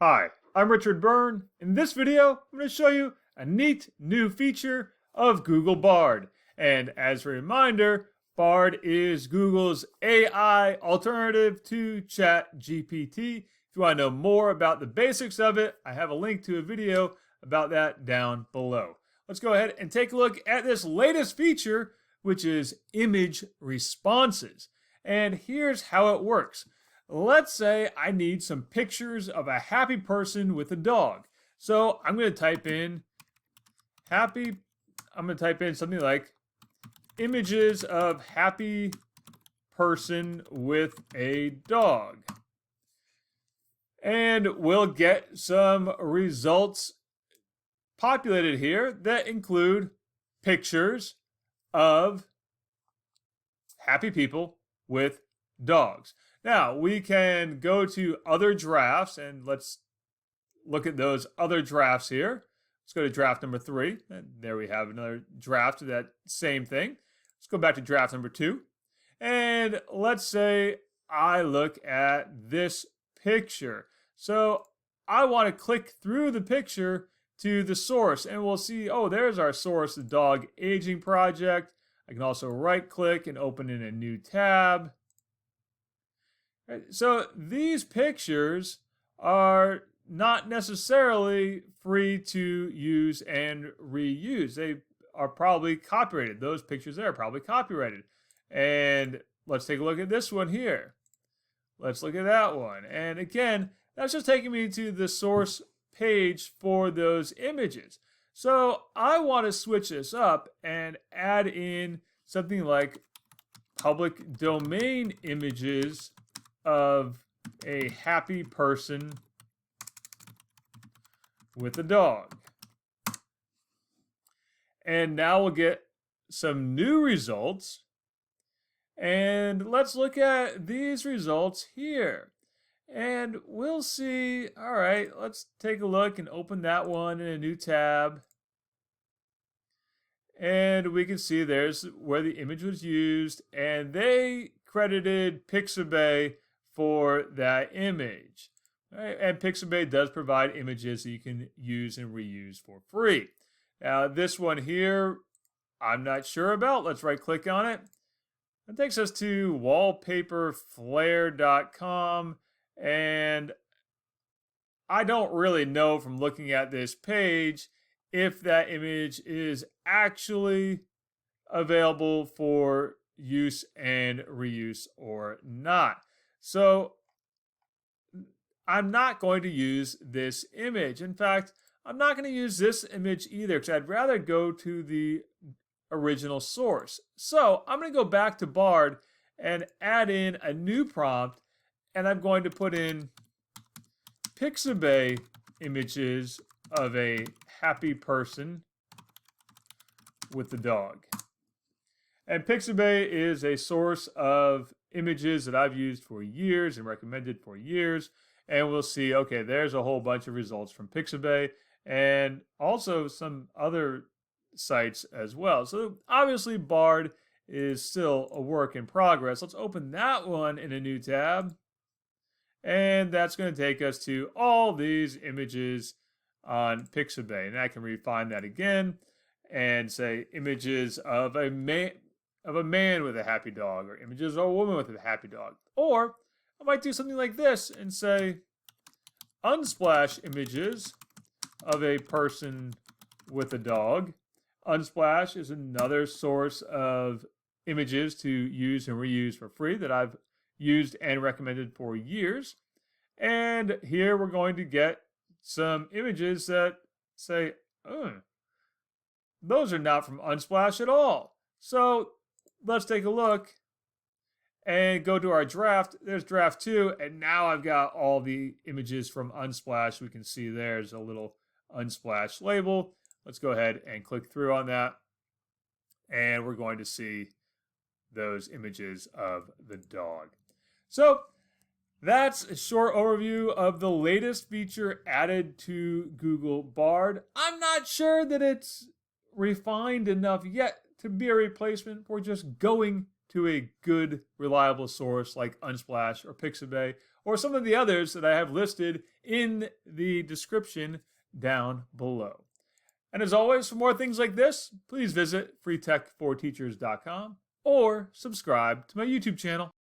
Hi, I'm Richard Byrne. In this video, I'm going to show you a neat new feature of Google Bard. And as a reminder, Bard is Google's AI alternative to ChatGPT. If you want to know more about the basics of it, I have a link to a video about that down below. Let's go ahead and take a look at this latest feature, which is image responses. And here's how it works. Let's say I need some pictures of a happy person with a dog. So I'm going to type in something like images of happy person with a dog. And we'll get some results populated here that include pictures of happy people with dogs. Now, we can go to other drafts, and let's look at those other drafts here. Let's go to draft number 3, and there we have another draft of that same thing. Let's go back to draft number 2, and let's say I look at this picture. So I want to click through the picture to the source, and we'll see, oh, there's our source, the Dog Aging Project. I can also right-click and open in a new tab. So these pictures are not necessarily free to use and reuse. They are probably copyrighted. Those pictures there are probably copyrighted. And let's take a look at this one here. Let's look at that one. And again, that's just taking me to the source page for those images. So I want to switch this up and add in something like public domain images of a happy person with a dog. And now we'll get some new results. And let's look at these results here. And we'll see, all right, let's take a look and open that one in a new tab. And we can see there's where the image was used, and they credited Pixabay for that image. Right? And Pixabay does provide images that you can use and reuse for free. Now this one here, I'm not sure about. Let's right click on it. It takes us to wallpaperflare.com, and I don't really know from looking at this page if that image is actually available for use and reuse or not. So I'm not going to use this image. In fact, I'm not going to use this image either because I'd rather go to the original source. So I'm going to go back to Bard and add in a new prompt, and I'm going to put in Pixabay images of a happy person with the dog. And Pixabay is a source of images that I've used for years and recommended for years. And we'll see, okay, there's a whole bunch of results from Pixabay and also some other sites as well. So obviously Bard is still a work in progress. Let's open that one in a new tab. And that's going to take us to all these images on Pixabay. And I can refine that again and say images of a man with a happy dog, or images of a woman with a happy dog. Or I might do something like this and say Unsplash images of a person with a dog. Unsplash is another source of images to use and reuse for free that I've used and recommended for years. And here we're going to get some images that say, those are not from Unsplash at all. So let's take a look and go to our draft. There's draft 2, and now I've got all the images from Unsplash. We can see there's a little Unsplash label. Let's go ahead and click through on that, and we're going to see those images of the dog. So that's a short overview of the latest feature added to Google Bard. I'm not sure that it's refined enough yet to be a replacement for just going to a good, reliable source like Unsplash or Pixabay or some of the others that I have listed in the description down below. And as always, for more things like this, please visit freetech4teachers.com or subscribe to my YouTube channel.